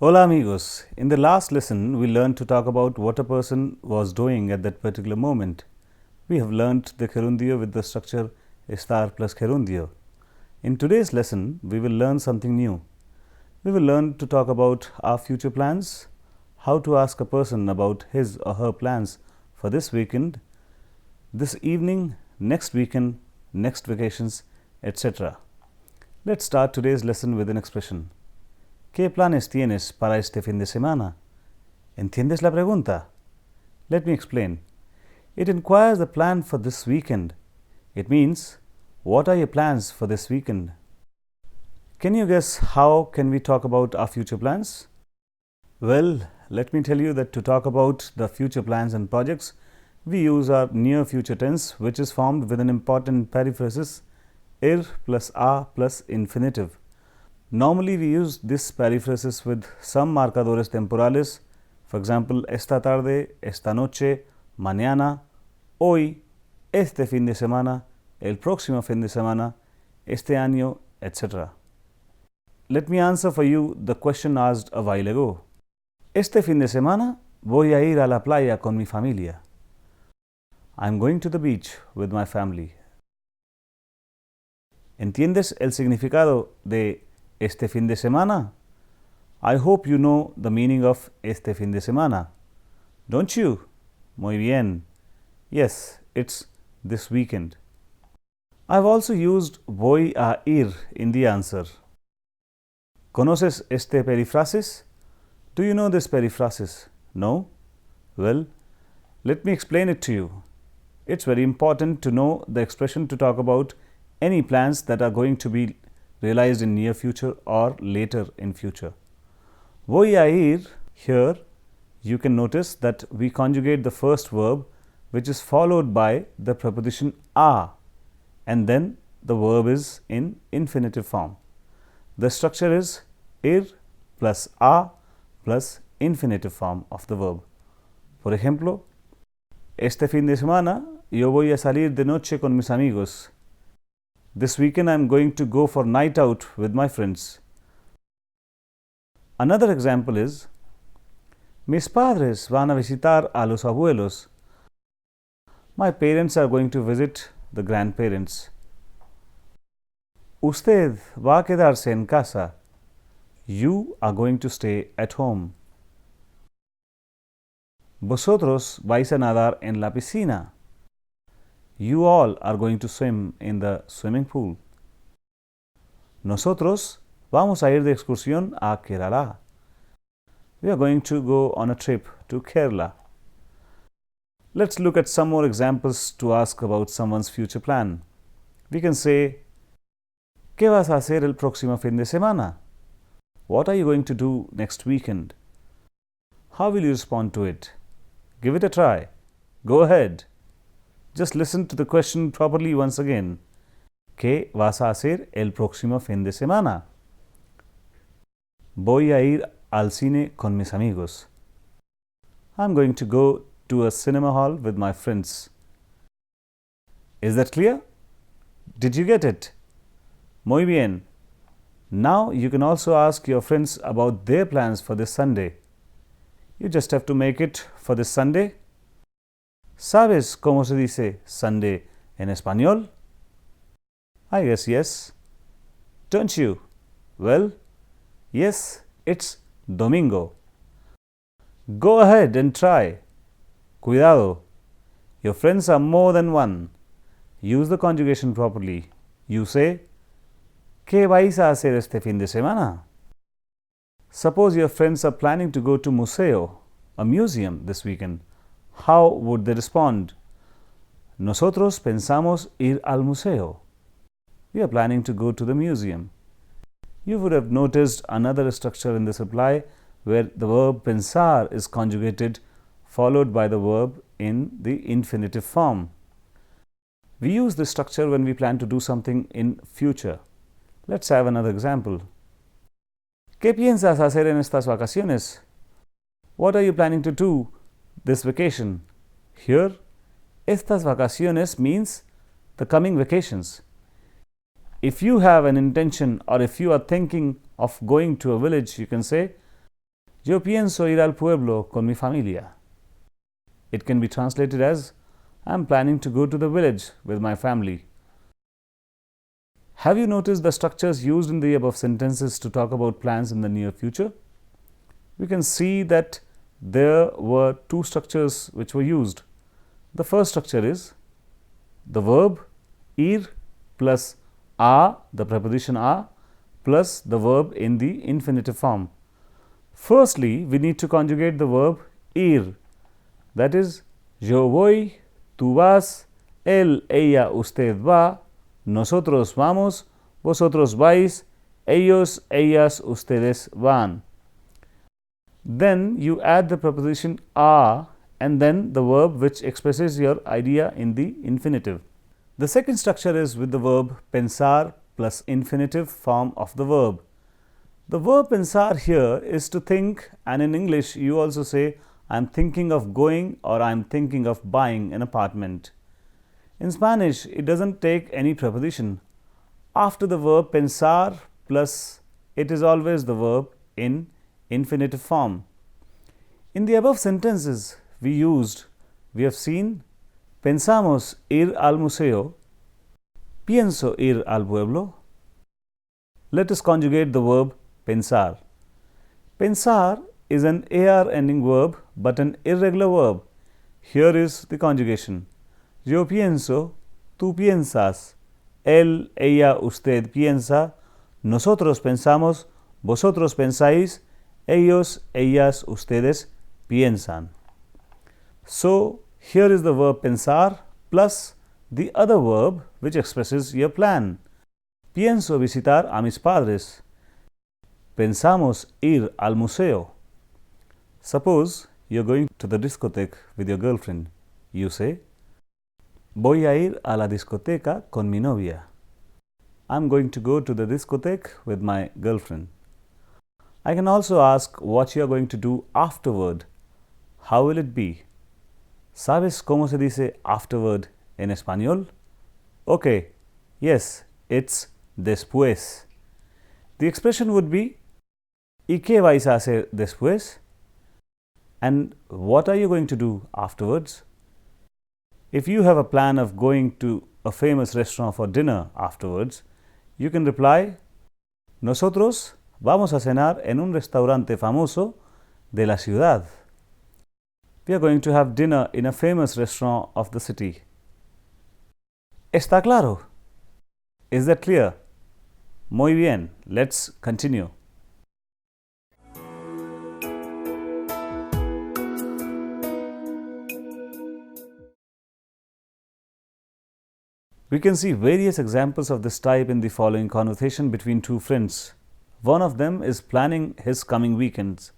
Hola amigos, in the last lesson we learned to talk about what a person was doing at that particular moment. We have learnt the gerundio with the structure estar plus gerundio. In today's lesson we will learn something new. We will learn to talk about our future plans, how to ask a person about his or her plans for this weekend, this evening, next weekend, next vacations, etc. Let's start today's lesson with an expression. ¿Qué planes tienes para este fin de semana? ¿Entiendes la pregunta? Let me explain. It inquires the plan for this weekend. It means, what are your plans for this weekend? Can you guess how can we talk about our future plans? Well, let me tell you that to talk about the future plans and projects, we use our near future tense, which is formed with an important periphrasis ir plus a plus infinitive. Normally, we use this periphrasis with some marcadores temporales, for example, esta tarde, esta noche, mañana, hoy, este fin de semana, el próximo fin de semana, este año, etc. Let me answer for you the question asked a while ago. Este fin de semana voy a ir a la playa con mi familia. I'm going to the beach with my family. ¿Entiendes el significado de este fin de semana? I hope you know the meaning of este fin de semana. Don't you? Muy bien. Yes, it's this weekend. I've also used voy a ir in the answer. ¿Conoces este perífrasis? Do you know this perífrasis? No? Well, let me explain it to you. It's very important to know the expression to talk about any plans that are going to be realized in near future or later in future. Voy a ir, here you can notice that we conjugate the first verb, which is followed by the preposition a, and then the verb is in infinitive form. The structure is ir plus a plus infinitive form of the verb. Por ejemplo, este fin de semana yo voy a salir de noche con mis amigos. This weekend I am going to go for night out with my friends. Another example is, mis padres van a visitar a los abuelos. My parents are going to visit the grandparents. Usted va a quedarse en casa. You are going to stay at home. Vosotros vais a nadar en la piscina. You all are going to swim in the swimming pool. Nosotros vamos a ir de excursión a Kerala. We are going to go on a trip to Kerala. Let's look at some more examples to ask about someone's future plan. We can say, ¿qué vas a hacer el próximo fin de semana? What are you going to do next weekend? How will you respond to it? Give it a try. Go ahead. Just listen to the question properly once again. ¿Qué vas a hacer el próximo fin de semana? Voy a ir al cine con mis amigos. I'm going to go to a cinema hall with my friends. Is that clear? Did you get it? Muy bien. Now you can also ask your friends about their plans for this Sunday. You just have to make it for this Sunday. ¿Sabes cómo se dice Sunday en español? I guess yes. Don't you? Well, yes, it's domingo. Go ahead and try. Cuidado. Your friends are more than one. Use the conjugation properly. You say, ¿qué vais a hacer este fin de semana? Suppose your friends are planning to go to museo, a museum, this weekend. How would they respond? Nosotros pensamos ir al museo. We are planning to go to the museum. You would have noticed another structure in this reply where the verb pensar is conjugated followed by the verb in the infinitive form. We use this structure when we plan to do something in future. Let's have another example. ¿Qué piensas hacer en estas vacaciones? What are you planning to do this vacation? Here, estas vacaciones means the coming vacations. If you have an intention or if you are thinking of going to a village, you can say, Yo pienso ir al pueblo con mi familia. It can be translated as I'm planning to go to the village with my family. Have you noticed the structures used in the above sentences to talk about plans in the near future? We can see that there were two structures which were used. The first structure is the verb ir plus a, the preposition a, plus the verb in the infinitive form. Firstly, we need to conjugate the verb ir, that is, yo voy, tú vas, él, ella, usted va, nosotros vamos, vosotros vais, ellos, ellas, ustedes van. Then you add the preposition a and then the verb which expresses your idea in the infinitive. The second structure is with the verb pensar plus infinitive form of the verb. The verb pensar here is to think, and in English you also say I'm thinking of going or I'm thinking of buying an apartment. In Spanish, it doesn't take any preposition. After the verb pensar plus, it is always the verb in infinitive form. In the above sentences we have seen pensamos ir al museo, pienso ir al pueblo. Let us conjugate the verb pensar. Pensar is an AR ending verb but an irregular verb. Here is the conjugation. Yo pienso, tú piensas, él, ella, usted piensa, nosotros pensamos, vosotros pensáis, ellos, ellas, ustedes piensan. So, here is the verb pensar plus the other verb which expresses your plan. Pienso visitar a mis padres. Pensamos ir al museo. Suppose you're going to the discotheque with your girlfriend. You say, voy a ir a la discoteca con mi novia. I'm going to go to the discotheque with my girlfriend. I can also ask what you are going to do afterward. How will it be? ¿Sabes cómo se dice afterward en español? Okay, yes, it's después. The expression would be, ¿y qué vais a hacer después? And what are you going to do afterwards? If you have a plan of going to a famous restaurant for dinner afterwards, you can reply, nosotros vamos a cenar en un restaurante famoso de la ciudad. We are going to have dinner in a famous restaurant of the city. ¿Está claro? Is that clear? Muy bien. Let's continue. We can see various examples of this type in the following conversation between two friends. One of them is planning his coming weekends.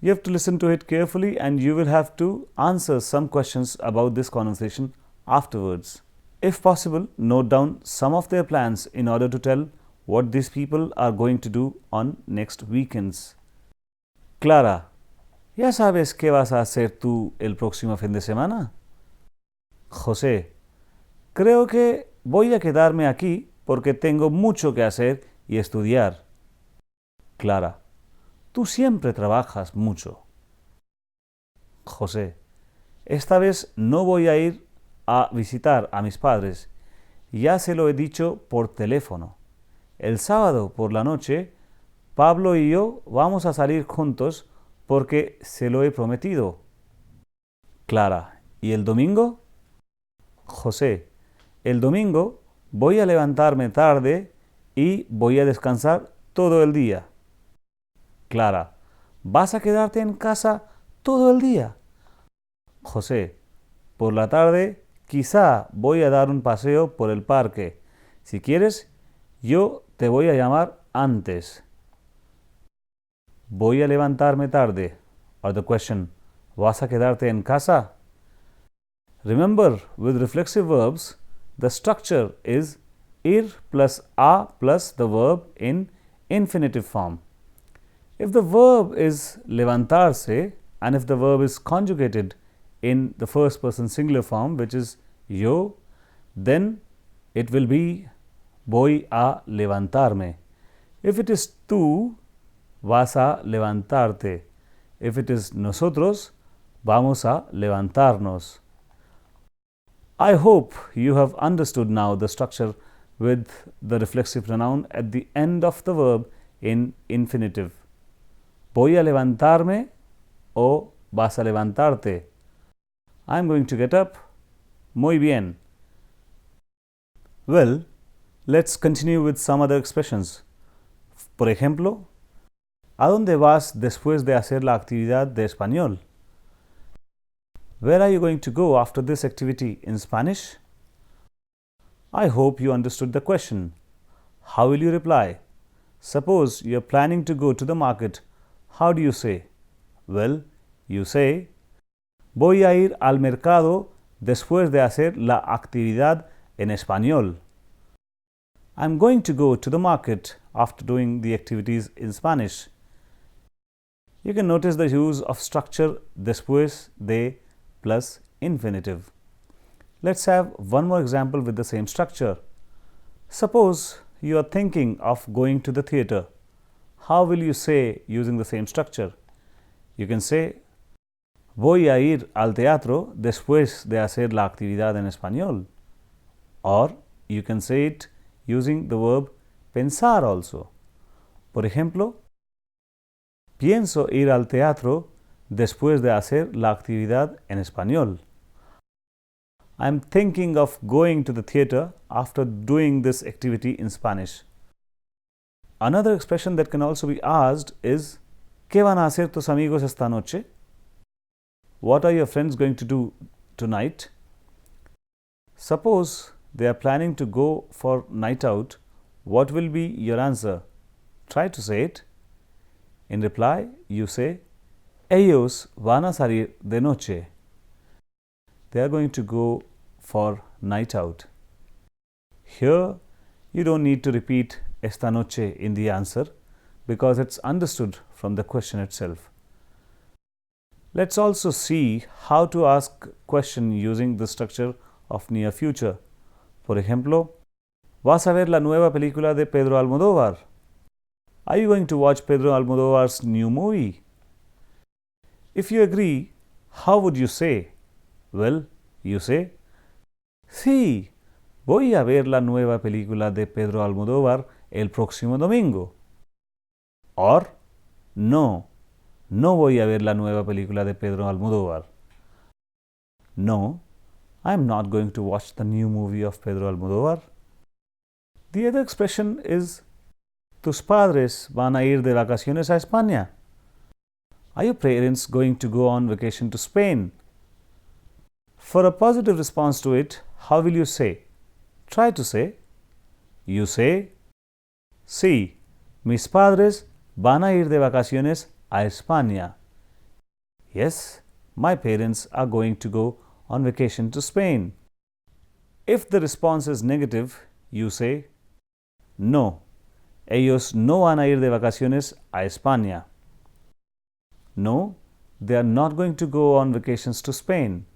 You have to listen to it carefully and you will have to answer some questions about this conversation afterwards. If possible, note down some of their plans in order to tell what these people are going to do on next weekends. Clara, ¿ya sabes qué vas a hacer tú el próximo fin de semana? José, creo que voy a quedarme aquí porque tengo mucho que hacer y estudiar. Clara, tú siempre trabajas mucho. José, esta vez no voy a ir a visitar a mis padres. Ya se lo he dicho por teléfono. El sábado por la noche, Pablo y yo vamos a salir juntos porque se lo he prometido. Clara, ¿y el domingo? José, el domingo voy a levantarme tarde y voy a descansar todo el día. Clara, ¿vas a quedarte en casa todo el día? José, por la tarde quizá voy a dar un paseo por el parque. Si quieres, yo te voy a llamar antes. Voy a levantarme tarde. Or the question, ¿vas a quedarte en casa? Remember, with reflexive verbs, the structure is ir plus a plus the verb in infinitive form. If the verb is levantarse and if the verb is conjugated in the first person singular form, which is yo, then it will be voy a levantarme. If it is tú, vas a levantarte. If it is nosotros, vamos a levantarnos. I hope you have understood now the structure with the reflexive pronoun at the end of the verb in infinitive. Voy a levantarme o vas a levantarte. I am going to get up. Muy bien. Well, let's continue with some other expressions. Por ejemplo, ¿a dónde vas después de hacer la actividad de español? Where are you going to go after this activity in Spanish? I hope you understood the question. How will you reply? Suppose you are planning to go to the market. How do you say? Well, you say, voy a ir al mercado después de hacer la actividad en español. I'm going to go to the market after doing the activities in Spanish. You can notice the use of structure después de plus infinitive. Let's have one more example with the same structure. Suppose you are thinking of going to the theatre. How will you say using the same structure? You can say, voy a ir al teatro después de hacer la actividad en español. Or you can say it using the verb pensar also. Por ejemplo, pienso ir al teatro después de hacer la actividad en español. I'm thinking of going to the theatre after doing this activity in Spanish. Another expression that can also be asked is, ¿Qué van a hacer tus amigos esta noche? What are your friends going to do tonight? Suppose they are planning to go for night out. What will be your answer? Try to say it. In reply, you say, Ellos van a salir de noche. They are going to go for night out. Here, you don't need to repeat esta noche in the answer because it's understood from the question itself. Let's also see how to ask question using the structure of near future. Por ejemplo, ¿vas a ver la nueva película de Pedro Almodóvar? Are you going to watch Pedro Almodóvar's new movie? If you agree, how would you say? Well, you say, Sí, voy a ver la nueva película de Pedro Almodóvar el próximo domingo. Or, no, no voy a ver la nueva película de Pedro Almodóvar. No, I am not going to watch the new movie of Pedro Almodóvar. The other expression is, tus padres van a ir de vacaciones a España. Are your parents going to go on vacation to Spain? For a positive response to it, how will you say? Try to say. You say, Sí, mis padres van a ir de vacaciones a España. Yes, my parents are going to go on vacation to Spain. If the response is negative, you say, No, ellos no van a ir de vacaciones a España. No, they are not going to go on vacations to Spain.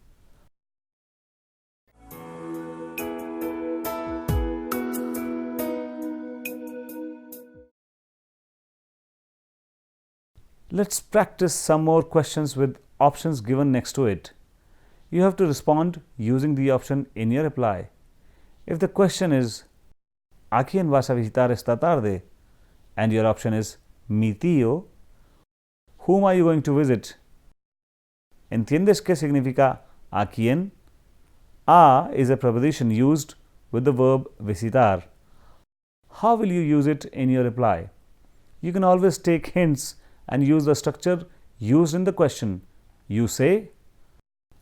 Let's practice some more questions with options given next to it. You have to respond using the option in your reply. If the question is, ¿A quién vas a visitar esta tarde? And your option is, mi tío, whom are you going to visit? ¿Entiendes qué significa a quién? A is a preposition used with the verb visitar. How will you use it in your reply? You can always take hints and use the structure used in the question. You say,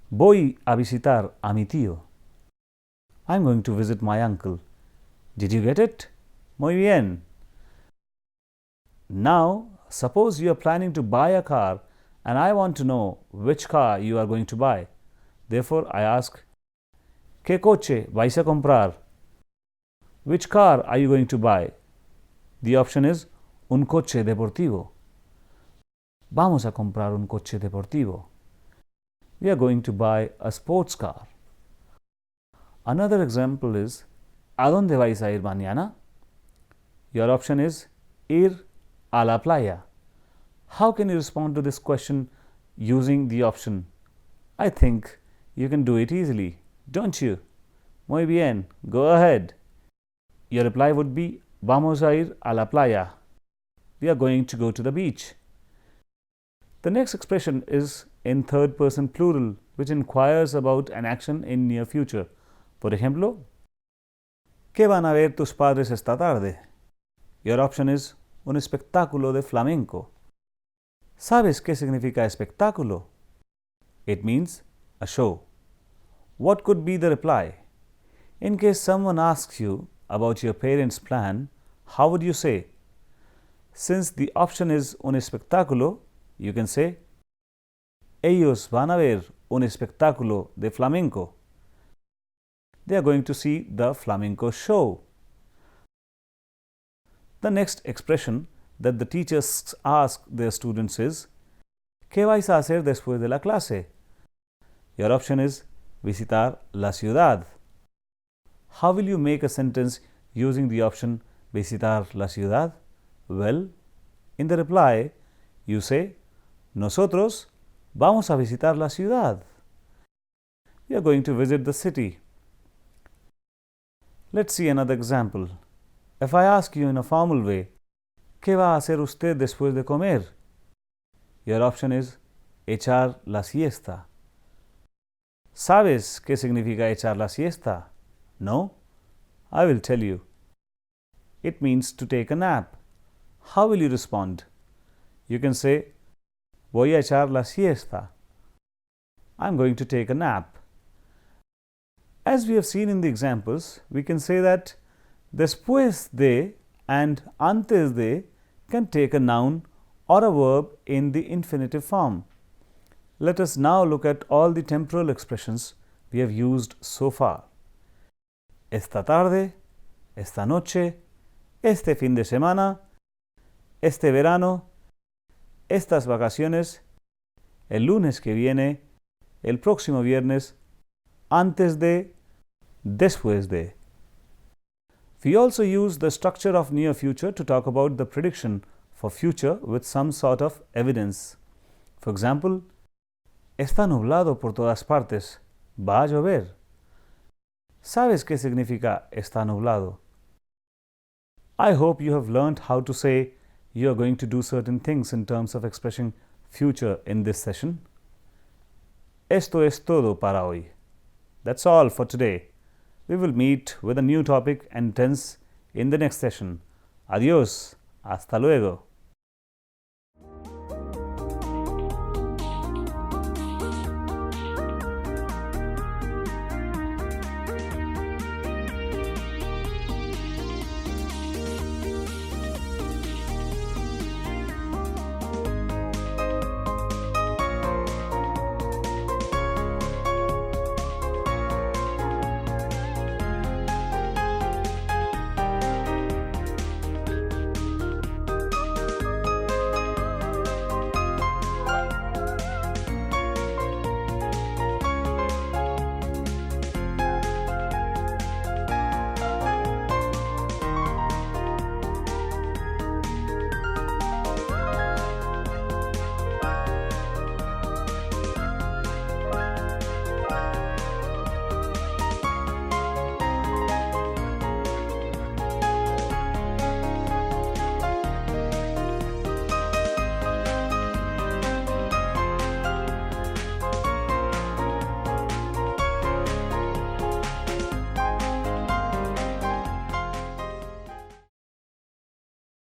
Voy a visitar a mi tío. I'm going to visit my uncle. Did you get it? Muy bien. Now, suppose you are planning to buy a car and I want to know which car you are going to buy. Therefore, I ask, ¿Qué coche vais a comprar? Which car are you going to buy? The option is, un coche deportivo. Vamos a comprar un coche deportivo. We are going to buy a sports car. Another example is, ¿A dónde vais a ir mañana? Your option is, ir a la playa. How can you respond to this question using the option? I think you can do it easily, don't you? Muy bien, go ahead. Your reply would be Vamos a ir a la playa. We are going to go to the beach. The next expression is in third person plural, which inquires about an action in near future. Por ejemplo, ¿qué van a ver tus padres esta tarde? Your option is un espectáculo de flamenco. ¿Sabes qué significa espectáculo? It means a show. What could be the reply? In case someone asks you about your parents' plan, how would you say? Since the option is un espectáculo, you can say ellos van a ver un espectáculo de flamenco. They are going to see the flamenco show. The next expression that the teachers ask their students is ¿Qué vais a hacer después de la clase? Your option is visitar la ciudad. How will you make a sentence using the option visitar la ciudad? Well, in the reply, you say Nosotros vamos a visitar la ciudad. We are going to visit the city. Let's see another example. If I ask you in a formal way, ¿Qué va a hacer usted después de comer? Your option is echar la siesta. ¿Sabes qué significa echar la siesta? No? I will tell you. It means to take a nap. How will you respond? You can say, Voy a echar la siesta. I'm going to take a nap. As we have seen in the examples, we can say that después de and antes de can take a noun or a verb in the infinitive form. Let us now look at all the temporal expressions we have used so far. Esta tarde, esta noche, este fin de semana, este verano, estas vacaciones, el lunes que viene, el próximo viernes, antes de, después de. We also use the structure of near future to talk about the prediction for future with some sort of evidence. For example, está nublado por todas partes. Va a llover. ¿Sabes qué significa está nublado? I hope you have learned how to say you are going to do certain things in terms of expressing future in this session. Esto es todo para hoy. That's all for today. We will meet with a new topic and tense in the next session. Adiós. Hasta luego.